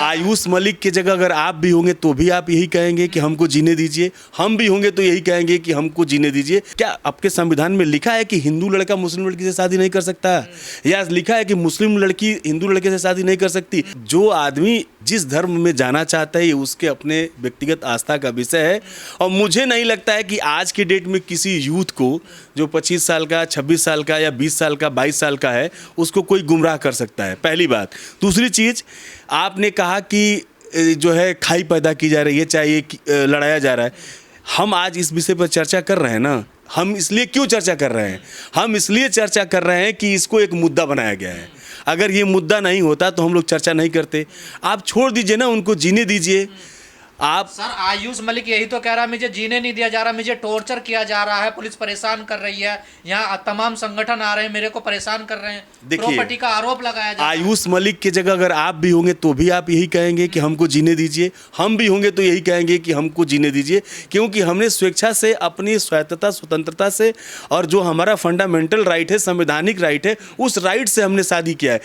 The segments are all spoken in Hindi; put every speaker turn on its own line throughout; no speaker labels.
आयुष मलिक की जगह अगर आप भी होंगे तो भी आप यही कहेंगे कि हमको जीने दीजिए, हम भी होंगे तो यही कहेंगे कि हमको जीने दीजिए। क्या आपके संविधान में लिखा है कि हिंदू लड़का मुस्लिम लड़की से शादी नहीं कर सकता, या लिखा है कि मुस्लिम लड़की हिंदू लड़के से शादी नहीं कर सकती? जो आदमी जिस धर्म में जाना चाहता है ये उसके अपने व्यक्तिगत आस्था का विषय है। और मुझे नहीं लगता है कि आज के डेट में किसी यूथ को जो 25 साल का, 26 साल का या 20 साल का, 22 साल का है, उसको कोई गुमराह कर सकता है, पहली बात। दूसरी चीज़, आपने कहा कि जो है खाई पैदा की जा रही है, चाहे लड़ाया जा रहा है। हम आज इस विषय पर चर्चा कर रहे हैं ना, हम इसलिए क्यों चर्चा कर रहे हैं? हम इसलिए चर्चा कर रहे हैं कि इसको एक मुद्दा बनाया गया है। अगर ये मुद्दा नहीं होता तो हम लोग चर्चा नहीं करते। आप छोड़ दीजिए ना, उनको जीने दीजिए। आप
सर, आयुष मलिक यही तो कह रहा है, मुझे जीने नहीं दिया जा रहा, मुझे टॉर्चर किया जा रहा है, पुलिस परेशान कर रही है, यहाँ तमाम संगठन आ रहे हैं, मेरे को परेशान कर रहे हैं, प्रॉपर्टी का आरोप लगाया जा रहा है।
आयुष मलिक की जगह अगर आप भी होंगे तो भी आप यही कहेंगे कि हमको जीने दीजिए, हम भी होंगे तो यही कहेंगे कि हमको जीने दीजिए, क्योंकि हमने स्वेच्छा से, अपनी स्वायत्तता, स्वतंत्रता से, और जो हमारा फंडामेंटल राइट है, संवैधानिक राइट है, उस राइट से हमने शादी किया है।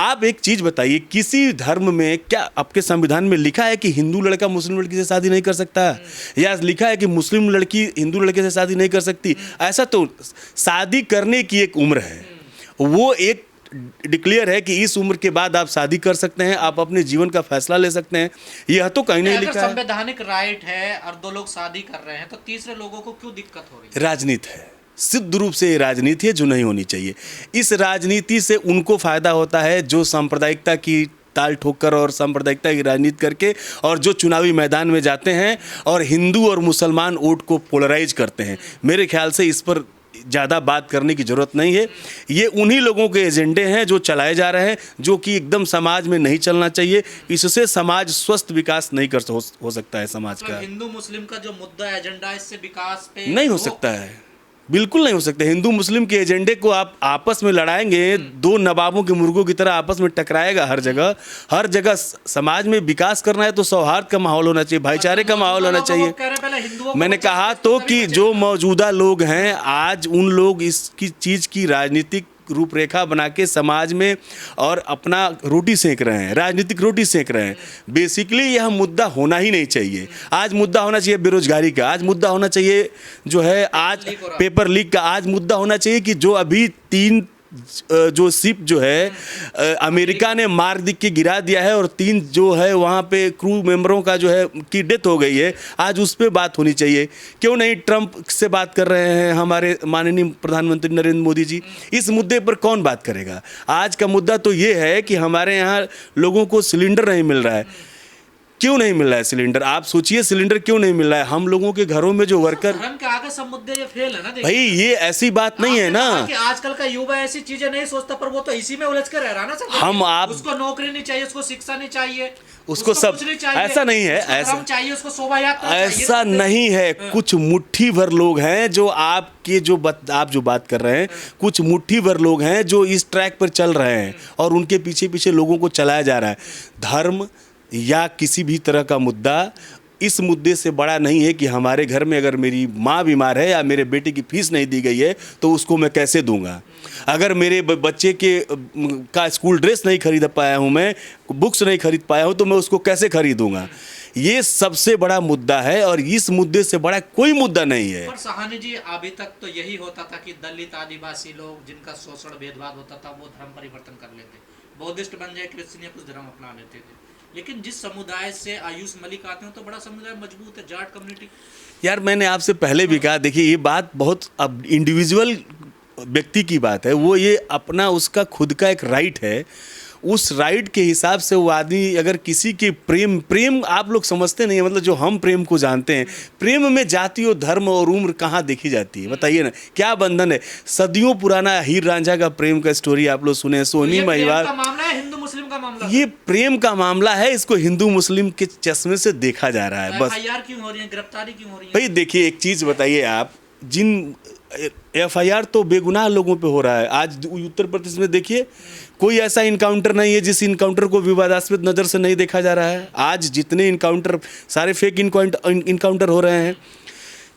आप एक चीज़ बताइए, किसी धर्म में क्या आपके संविधान में लिखा है कि हिंदू लड़का मुस्लिम लड़की से शादी नहीं कर सकता, या लिखा है कि मुस्लिम लड़की हिंदू लड़के से शादी नहीं कर सकती? ऐसा तो शादी करने की एक उम्र है, वो एक डिक्लेयर है कि इस उम्र के बाद आप शादी कर सकते हैं, आप अपने जीवन का फैसला ले सकते हैं। यह तो कहीं नहीं लिखा है।
संवैधानिक राइट है और दो लोग शादी कर रहे हैं, तो तीसरे लोगों को क्यों दिक्कत हो रही है?
राजनीति है, सिद्ध रूप से ये राजनीति है जो नहीं होनी चाहिए। इस राजनीति से उनको फायदा होता है जो सांप्रदायिकता की ताल ठोकर और सांप्रदायिकता की राजनीति करके, और जो चुनावी मैदान में जाते हैं और हिंदू और मुसलमान वोट को पोलराइज करते हैं। मेरे ख्याल से इस पर ज़्यादा बात करने की ज़रूरत नहीं है। ये उन्हीं लोगों के एजेंडे हैं जो चलाए जा रहे हैं, जो कि एकदम समाज में नहीं चलना चाहिए। इससे समाज स्वस्थ विकास नहीं हो सकता है समाज का।
हिंदू मुस्लिम का जो मुद्दा एजेंडा है, इससे विकास पे
नहीं हो सकता है, बिल्कुल नहीं हो सकता। हिंदू मुस्लिम के एजेंडे को आप आपस में लड़ाएंगे, दो नवाबों के मुर्गों की तरह आपस में टकराएगा हर जगह। हर जगह समाज में विकास करना है तो सौहार्द का माहौल होना चाहिए, भाईचारे का माहौल होना चाहिए। मैंने कहा तो कि जो मौजूदा लोग हैं आज, उन लोग इसकी चीज़ की राजनीतिक रूपरेखा बना के समाज में और अपना रोटी सेक रहे हैं, राजनीतिक रोटी सेक रहे हैं। बेसिकली यह मुद्दा होना ही नहीं चाहिए। आज मुद्दा होना चाहिए बेरोजगारी का, आज मुद्दा होना चाहिए जो है आज पेपर लीक का, आज मुद्दा होना चाहिए कि जो अभी 3 जो शिप जो है अमेरिका ने मार दिख के गिरा दिया है, और 3 जो है वहाँ पे क्रू मेंबरों का जो है की डेथ हो गई है, आज उस पर बात होनी चाहिए। क्यों नहीं ट्रंप से बात कर रहे हैं हमारे माननीय प्रधानमंत्री नरेंद्र मोदी जी? इस मुद्दे पर कौन बात करेगा? आज का मुद्दा तो ये है कि हमारे यहाँ लोगों को सिलेंडर नहीं मिल रहा है। क्यों नहीं मिल रहा है सिलेंडर? आप सोचिए, सिलेंडर क्यों नहीं मिल रहा है? हम लोगों के घरों में जो वर्कर,
धर्म के आगे सब मुद्दे ये फेल है ना।
भाई ये ऐसी बात नहीं है ना
कि आजकल का युवा ऐसी चीजें नहीं सोचता, पर वो तो इसी में उलझ कर रह रहा ना सर।
हम आप
उसको नौकरी नहीं चाहिए, उसको शिक्षा नहीं चाहिए,
उसको सब ऐसा नहीं है, ऐसा
चाहिए, उसको शोभा यात्रा
ऐसा नहीं है। कुछ मुट्ठी भर लोग हैं जो आपके आप जो बात कर रहे हैं, कुछ मुट्ठी भर लोग हैं जो इस ट्रैक पर चल रहे हैं और उनके पीछे पीछे लोगों को चलाया जा रहा है। धर्म या किसी भी तरह का मुद्दा इस मुद्दे से बड़ा नहीं है कि हमारे घर में अगर मेरी माँ बीमार है या मेरे बेटे की फीस नहीं दी गई है तो उसको मैं कैसे दूंगा। अगर मेरे बच्चे का स्कूल ड्रेस नहीं खरीद पाया हूँ, मैं बुक्स नहीं खरीद पाया हूँ, तो मैं उसको कैसे खरीदूंगा। ये सबसे बड़ा मुद्दा है और इस मुद्दे से बड़ा कोई मुद्दा नहीं है।
पर सहानी जी, अभी तक तो यही होता था कि दलित आदिवासी लोग जिनका शोषण भेदभाव होता था वो धर्म परिवर्तन कर लेते, बौद्धिस्ट बन जाए, क्रिश्चियन या कुछ धर्म अपना लेते थे। लेकिन जिस समुदाय से आयुष मलिक आते हैं तो बड़ा समुदाय मजबूत है, जाट कम्युनिटी।
यार मैंने आपसे पहले भी कहा, देखिए ये बात बहुत अब इंडिविजुअल व्यक्ति की बात है, वो ये अपना उसका खुद का एक राइट है, उस राइट के हिसाब से वो आदमी अगर किसी के प्रेम आप लोग समझते नहीं है, मतलब जो हम प्रेम को जानते हैं, प्रेम में जाति और धर्म और उम्र कहाँ देखी जाती है? बताइए ना, क्या बंधन है? सदियों पुराना हीर रांझा का प्रेम का स्टोरी आप लोग सुने, सोनी महिवाल
का मामला है, हिंदू मुस्लिम का मामला,
ये प्रेम का मामला है, इसको हिंदू मुस्लिम के चश्मे से देखा जा रहा है। बस
FIR क्यों हो रही है, गिरफ्तारी क्यों हो रही है?
भाई देखिए एक चीज़ बताइए आप, जिन FIR तो बेगुनाह लोगों पे हो रहा है। आज उत्तर प्रदेश में देखिए कोई ऐसा इनकाउंटर नहीं है जिस इनकाउंटर को विवादास्पद नज़र से नहीं देखा जा रहा है। आज जितने इनकाउंटर, सारे फेक इनकाउंटर हो रहे हैं।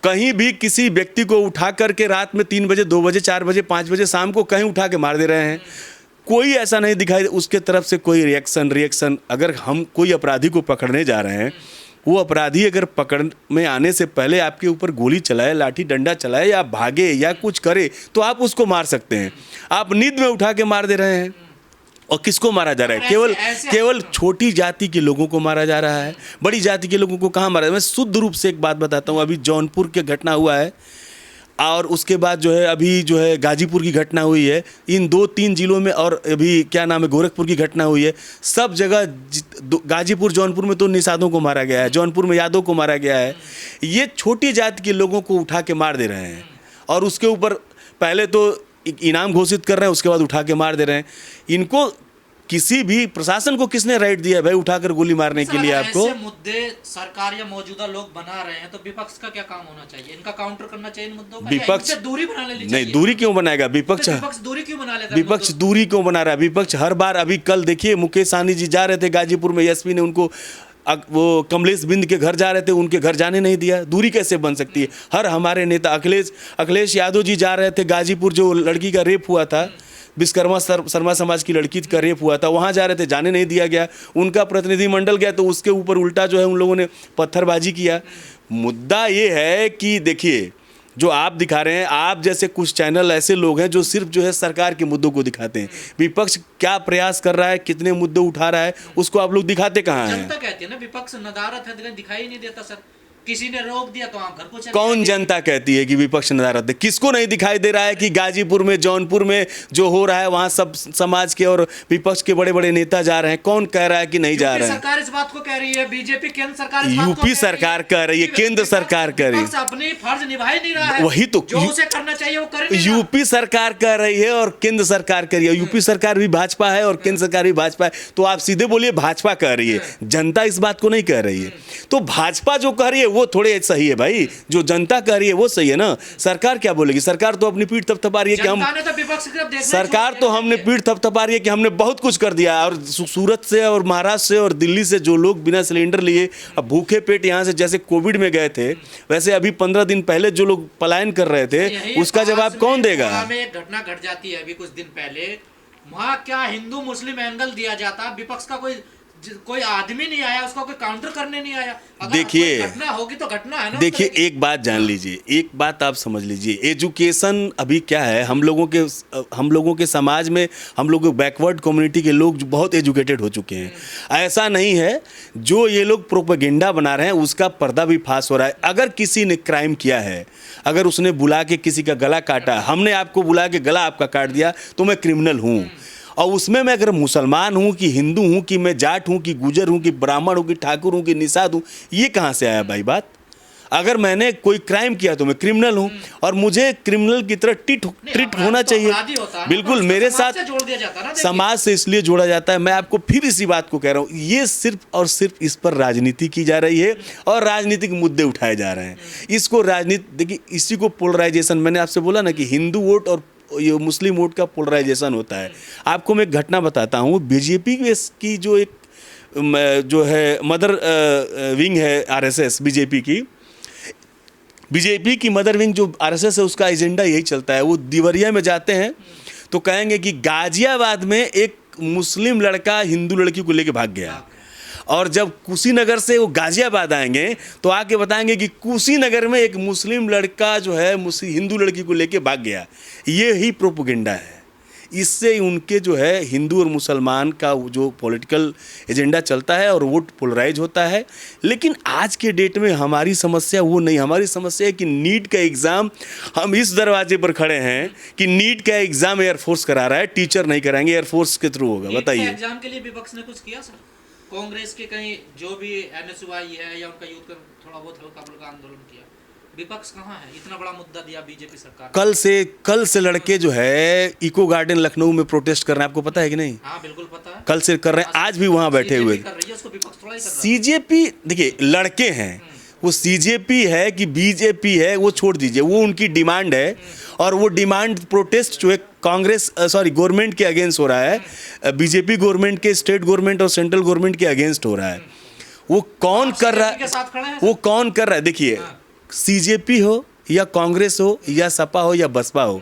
कहीं भी किसी व्यक्ति को उठा करके रात में 3 बजे, 2 बजे, 4 बजे, 5 बजे शाम को कहीं उठा के मार दे रहे हैं। कोई ऐसा नहीं दिखाई, उसके तरफ से कोई रिएक्शन। अगर हम कोई अपराधी को पकड़ने जा रहे हैं, वो अपराधी अगर पकड़ में आने से पहले आपके ऊपर गोली चलाए, लाठी डंडा चलाए, या भागे या कुछ करे, तो आप उसको मार सकते हैं। आप नींद में उठा के मार दे रहे हैं। और किसको मारा जा रहा है? केवल छोटी जाति के लोगों को मारा जा रहा है, बड़ी जाति के लोगों को कहाँ मारा? मैं शुद्ध रूप से एक बात बताता हूँ। अभी जौनपुर के घटना हुआ है, और उसके बाद जो है अभी जो है गाजीपुर की घटना हुई है, इन 2-3 जिलों में, और अभी क्या नाम है, गोरखपुर की घटना हुई है। सब जगह गाजीपुर, जौनपुर में तो निषादों को मारा गया है, जौनपुर में यादव को मारा गया है। ये छोटी जाति के लोगों को उठा के मार दे रहे हैं, और उसके ऊपर पहले तो इनाम घोषित कर रहे हैं, उसके बाद उठा के मार दे रहे हैं। इनको किसी भी प्रशासन को किसने राइट दिया है भाई उठाकर गोली मारने के लिए? आपको
ऐसे मुद्दे सरकार या मौजूदा लोग बना रहे हैं, तो विपक्ष का क्या काम होना चाहिए? इनका काउंटर करना चाहिए इन मुद्दों का,
विपक्ष
इनसे दूरी बना लेनी चाहिए?
नहीं, दूरी क्यों बनाएगा विपक्ष?
विपक्ष दूरी क्यों बना लेता है?
विपक्ष दूरी क्यों बना रहा है? विपक्ष हर बार, अभी कल देखिए मुकेश सहनी जी जा रहे थे गाजीपुर में, एसपी ने उनको वो कमलेश बिंद के घर जा रहे थे, उनके घर जाने नहीं दिया। दूरी कैसे बन सकती है? हर हमारे नेता अखिलेश यादव जी जा रहे थे गाजीपुर, जो लड़की का रेप हुआ था, विश्वकर्मा शर्मा समाज की लड़की का रेप हुआ था, वहाँ जा रहे थे, जाने नहीं दिया गया। उनका प्रतिनिधिमंडल गया तो उसके ऊपर उल्टा जो है उन लोगों ने पत्थरबाजी किया। मुद्दा ये है कि देखिए, जो आप दिखा रहे हैं, आप जैसे कुछ चैनल ऐसे लोग हैं जो सिर्फ जो है सरकार के मुद्दों को दिखाते हैं। विपक्ष क्या प्रयास कर रहा है, कितने मुद्दे उठा रहा है, उसको आप लोग दिखाते कहाँ हैं?
जनता कहती है ना विपक्ष नदारत है, लेकिन दिखाई नहीं देता सर। किसी ने रोक दिया तो आप घर को चले
कौन
गए।
जनता कहती है कि विपक्ष नदारत है? किसको नहीं दिखाई दे रहा है कि गाजीपुर में, जौनपुर में जो हो रहा है, वहां सब समाज के और विपक्ष के बड़े बड़े नेता जा रहे हैं? कौन कह रहा है कि नहीं जा रहे हैं?
सरकार इस बात को कह रही है, बीजेपी केंद्र सरकार इस बात को
यूपी सरकार कह रही है, केंद्र सरकार कह रही है।
विपक्ष अपनी फर्ज निभा ही नहीं रहा है।
वही तो
जो उसे करना चाहिए वो कर नहीं रहा।
यूपी सरकार कह रही है और केंद्र सरकार कह रही है। यूपी सरकार भी भाजपा है और केंद्र सरकार भी भाजपा है, तो आप सीधे बोलिए भाजपा कह रही है, जनता इस बात को नहीं कह रही है। तो भाजपा जो कह रही है वो थोड़े सही है भाई, जो जनता कह रही है वो सही है ना। सरकार क्या बोलेगी? सरकार तो अपनी पीठ थपथपा रही है कि हम, सरकार तो हमने पीठ थपथपा रही है कि हमने बहुत कुछ कर दिया। और सूरत से और महाराष्ट्र से और दिल्ली से जो लोग बिना सिलेंडर लिए अब भूखे पेट यहाँ से जैसे कोविड में गए थे, वैसे अभी 15 दिन पहले जो लोग पलायन कर रहे थे, उसका जवाब कौन देगा?
एक घटना घट जाती है अभी कुछ दिन पहले, वहाँ क्या हिंदू मुस्लिम एंगल दिया जाता, विपक्ष का कोई आदमी नहीं आया, उसका कोई काउंटर करने नहीं आया।
देखिए,
घटना होगी तो घटना है ना।
देखिए, एक बात जान लीजिए, एक बात आप समझ लीजिए, एजुकेशन अभी क्या है, हम लोगों के समाज में, हम लोग बैकवर्ड कम्युनिटी के लोग बहुत एजुकेटेड हो चुके हैं। ऐसा नहीं है, जो ये लोग प्रोपेगेंडा बना रहे हैं उसका पर्दा भी फाश हो रहा है। अगर किसी ने क्राइम किया है, अगर उसने बुला के किसी का गला काटा, हमने आपको बुला के गला आपका काट दिया, तो मैं क्रिमिनल हूँ। और उसमें मैं अगर मुसलमान हूँ कि हिंदू हूँ कि मैं जाट हूँ कि गुजर हूँ कि ब्राह्मण हूँ कि ठाकुर हूँ कि निषाद हूँ, ये कहाँ से आया भाई बात? अगर मैंने कोई क्राइम किया तो मैं क्रिमिनल हूँ, और मुझे क्रिमिनल की तरह ट्रीट होना चाहिए। बिल्कुल, मेरे साथ समाज से इसलिए जोड़ा जाता है। मैं आपको फिर इसी बात को कह रहा हूँ, ये सिर्फ और सिर्फ इस पर राजनीति की जा रही है और राजनीतिक मुद्दे उठाए जा रहे हैं। इसको राजनीति, देखिए, इसी को पोलराइजेशन, मैंने आपसे बोला ना कि हिंदू वोट और ये मुस्लिम वोट का पोलराइजेशन होता है। आपको मैं एक घटना बताता हूँ। बीजेपी की जो एक जो है मदर विंग है आरएसएस, बीजेपी की मदर विंग जो आरएसएस है, उसका एजेंडा यही चलता है। वो देवरिया में जाते हैं तो कहेंगे कि गाजियाबाद में एक मुस्लिम लड़का हिंदू लड़की को लेके भाग गया, और जब कुशीनगर से वो गाजियाबाद आएंगे तो आके बताएंगे कि कुशीनगर में एक मुस्लिम लड़का जो है हिंदू लड़की को लेके भाग गया। ये ही प्रोपेगेंडा है। इससे उनके जो है हिंदू और मुसलमान का जो पॉलिटिकल एजेंडा चलता है और वोट पोलराइज होता है। लेकिन आज के डेट में हमारी समस्या वो नहीं, हमारी समस्या है कि नीट का एग्ज़ाम, हम इस दरवाजे पर खड़े हैं कि नीट का एग्ज़ाम एयरफोर्स करा रहा है, टीचर नहीं कराएंगे, एयरफोर्स के थ्रू होगा। बताइए,
एग्जाम के लिए विपक्ष ने कुछ किया सर? कांग्रेस के कहीं जो भी एनएसयूआई है या उनका यूथ का थोड़ा बहुत हल्का फुल्का आंदोलन किया, विपक्ष कहाँ है? इतना बड़ा मुद्दा दिया बीजेपी सरकार।
कल से लड़के जो है इको गार्डन लखनऊ में प्रोटेस्ट कर रहे हैं, आपको पता है कि नहीं?
हाँ बिल्कुल पता है,
कल से कर रहे हैं, आज भी वहाँ बैठे हुए। सीजेपी, देखिए, लड़के हैं, वो सीजेपी है कि बीजेपी है वो छोड़ दीजिए, वो उनकी डिमांड है, और वो डिमांड प्रोटेस्ट जो है गवर्नमेंट के अगेंस्ट हो रहा है, बीजेपी गवर्नमेंट के, स्टेट गवर्नमेंट और सेंट्रल गवर्नमेंट के अगेंस्ट हो रहा है। वो कौन कर रहा है? वो कौन कर रहा है? देखिए, सीजेपी हो या कांग्रेस हो या सपा हो या बसपा हो,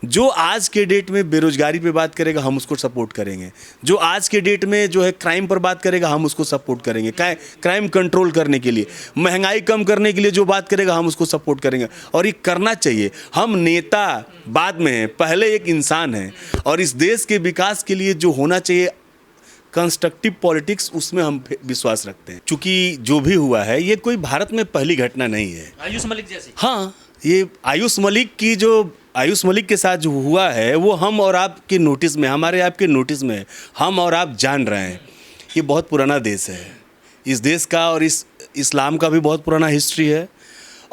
जो आज के डेट में बेरोजगारी पे बात करेगा हम उसको सपोर्ट करेंगे, जो आज के डेट में जो है क्राइम पर बात करेगा हम उसको सपोर्ट करेंगे, क्राइम कंट्रोल करने के लिए, महंगाई कम करने के लिए जो बात करेगा हम उसको सपोर्ट करेंगे। और ये करना चाहिए। हम नेता बाद में हैं, पहले एक इंसान है, और इस देश के विकास के लिए जो होना चाहिए कंस्ट्रक्टिव पॉलिटिक्स, उसमें हम विश्वास रखते हैं। चूँकि जो भी हुआ है ये कोई भारत में पहली घटना नहीं है।
आयुष मलिक जैसी।
हाँ, ये आयुष मलिक के साथ जो हुआ है वो हम और आपके नोटिस में, हमारे आपके नोटिस में, हम और आप जान रहे हैं। ये बहुत पुराना देश है, इस देश का और इस इस्लाम का भी बहुत पुराना हिस्ट्री है,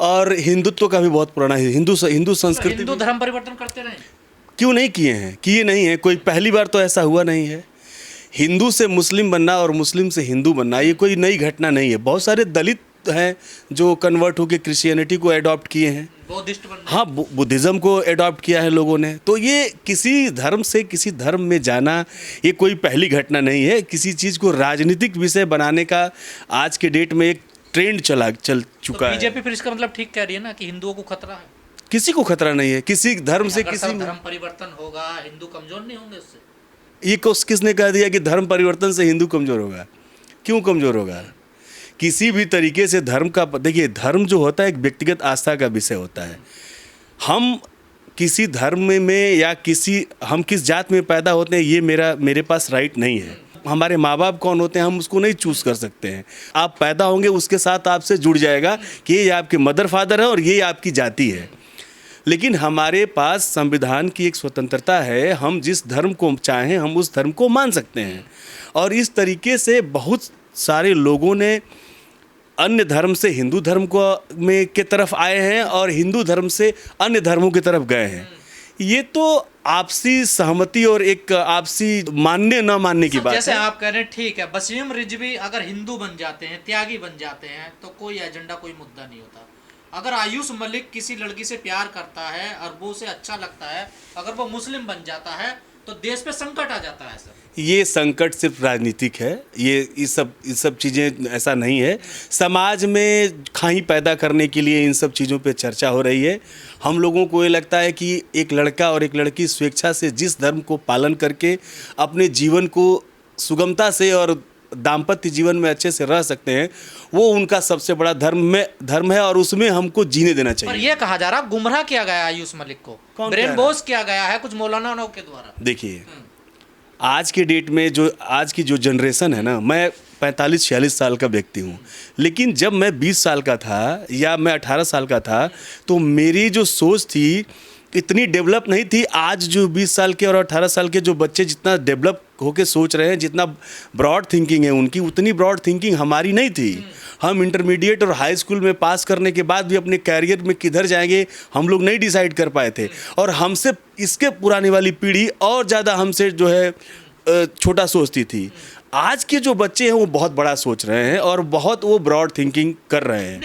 और हिंदुत्व का भी बहुत पुराना है। हिंदू संस्कृति
हिंदू धर्म परिवर्तन करते रहे,
क्यों नहीं किए हैं? किए नहीं है, कोई पहली बार तो ऐसा हुआ नहीं है। हिंदू से मुस्लिम बनना और मुस्लिम से हिंदू बनना ये कोई नई घटना नहीं है। बहुत सारे दलित हैं जो कन्वर्ट होकर क्रिश्चियनिटी को एडॉप्ट किए हैं,
बौद्धिस्ट बन गए।
हाँ, बुद्धिज़्म को एडॉप्ट किया है लोगों ने। तो ये किसी धर्म से किसी धर्म में जाना ये कोई पहली घटना नहीं है। किसी चीज़ को राजनीतिक विषय बनाने का आज के डेट में एक ट्रेंड चल चुका है।
बीजेपी फिर इसका मतलब ठीक कह रही है ना कि हिंदुओं को खतरा है?
किसी को खतरा नहीं है, किसी धर्म से
अगर
किसी
सब धर्म परिवर्तन होगा, हिंदू कमजोर नहीं होंगे उससे?
ये किसने कह दिया कि धर्म परिवर्तन से हिंदू कमज़ोर होगा? क्यों कमज़ोर होगा? किसी भी तरीके से धर्म का, देखिए, धर्म जो होता है एक व्यक्तिगत आस्था का विषय होता है। हम किसी धर्म में या हम किस जात में पैदा होते हैं ये मेरे पास राइट नहीं है। हमारे माँ बाप कौन होते हैं हम उसको नहीं चूज़ कर सकते हैं। आप पैदा होंगे उसके साथ आपसे जुड़ जाएगा कि ये आपके मदर फादर है और ये आपकी जाति है। लेकिन हमारे पास संविधान की एक स्वतंत्रता है, हम जिस धर्म को चाहें हम उस धर्म को मान सकते हैं। और इस तरीके से बहुत सारे लोगों ने अन्य धर्म से हिंदू धर्म के तरफ आए हैं और हिंदू धर्म से अन्य धर्मों की तरफ गए हैं। ये तो आपसी सहमति और एक आपसी मानने न मानने की बात है।
जैसे आप कह रहे हैं, ठीक है, वसीम रिजवी अगर हिंदू बन जाते हैं, त्यागी बन जाते हैं, तो कोई एजेंडा, कोई मुद्दा नहीं होता। अगर आयुष मलिक किसी लड़की से प्यार करता है और वो उसे अच्छा लगता है, अगर वो मुस्लिम बन जाता है तो देश पे संकट आ जाता है सर।
ये संकट सिर्फ राजनीतिक है, ये सब चीज़ें ऐसा नहीं है। समाज में खाई पैदा करने के लिए इन सब चीज़ों पे चर्चा हो रही है। हम लोगों को ये लगता है कि एक लड़का और एक लड़की स्वेच्छा से जिस धर्म को पालन करके अपने जीवन को सुगमता से और दाम्पत्य जीवन में अच्छे से रह सकते हैं, वो उनका सबसे बड़ा धर्म है और उसमें हमको जीने देना चाहिए।
पर ये कहा जा रहा, गुमराह किया गया आयुष मलिक को, ब्रेन वॉश किया गया है कुछ मौलानाओं के द्वारा।
देखिए, आज के डेट में आज की जो जनरेशन है ना, मैं 45-46 साल का व्यक्ति हूँ, लेकिन जब मैं 20 साल का था या मैं 18 साल का था तो मेरी जो सोच थी इतनी डेवलप नहीं थी। आज जो 20 साल के और 18 साल के जो बच्चे जितना डेवलप होके सोच रहे हैं, जितना ब्रॉड थिंकिंग है उनकी, उतनी ब्रॉड थिंकिंग हमारी नहीं थी। हम इंटरमीडिएट और हाई स्कूल में पास करने के बाद भी अपने कैरियर में किधर जाएंगे हम लोग नहीं डिसाइड कर पाए थे। और हमसे इसके पुरानी वाली पीढ़ी और ज़्यादा हमसे जो है छोटा सोचती थी। आज के जो बच्चे हैं वो बहुत बड़ा सोच रहे हैं और बहुत वो ब्रॉड थिंकिंग कर रहे हैं।